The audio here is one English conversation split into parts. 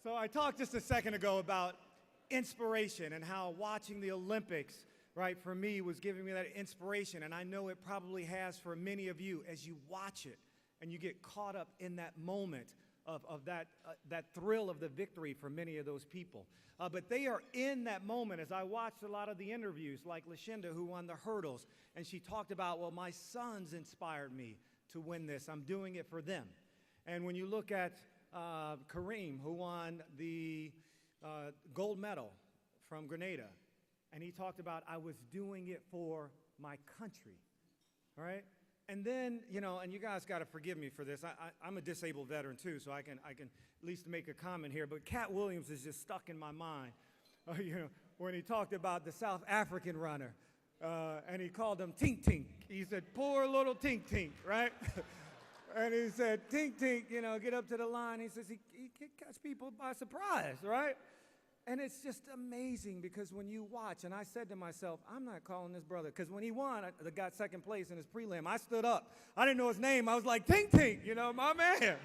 So I talked just a second ago about inspiration and how watching the Olympics, right, for me was giving me that inspiration. And I know it probably has for many of you as you watch it and you get caught up in that moment of that thrill of the victory for many of those people. But they are in that moment. As I watched a lot of the interviews, like Lashinda, who won the hurdles, and she talked about, well, my sons inspired me to win this. I'm doing it for them. And when you look at Kareem, who won the gold medal from Grenada, and he talked about, I was doing it for my country, all right? And then, you know, and you guys got to forgive me for this. I'm a disabled veteran, too, so I can at least make a comment here. But Cat Williams is just stuck in my mind, you know, when he talked about the South African runner, and he called him Tink Tink. He said, poor little Tink Tink, right? And he said, Tink Tink, you know, get up to the line. He says he can catch people by surprise, right? And it's just amazing because when you watch, and I said to myself, I'm not calling this brother, because when he won, I got second place in his prelim. I stood up. I didn't know his name. I was like, Tink Tink, you know, my man.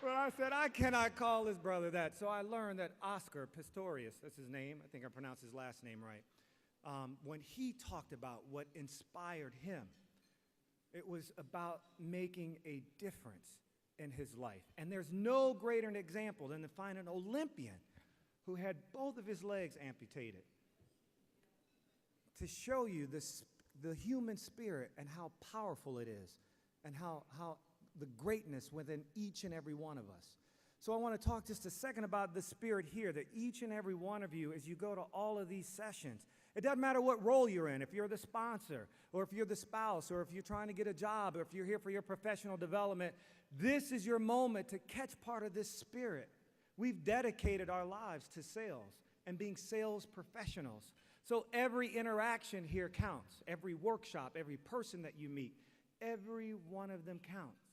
But I said, I cannot call this brother that. So I learned that Oscar Pistorius, that's his name. I think I pronounced his last name right. When he talked about what inspired him, it was about making a difference in his life. And there's no greater an example than to find an Olympian who had both of his legs amputated to show you the human spirit and how powerful it is and how the greatness within each and every one of us. So I want to talk just a second about the spirit here, that each and every one of you, as you go to all of these sessions, it doesn't matter what role you're in, if you're the sponsor, or if you're the spouse, or if you're trying to get a job, or if you're here for your professional development, this is your moment to catch part of this spirit. We've dedicated our lives to sales and being sales professionals. So every interaction here counts. Every workshop, every person that you meet, every one of them counts.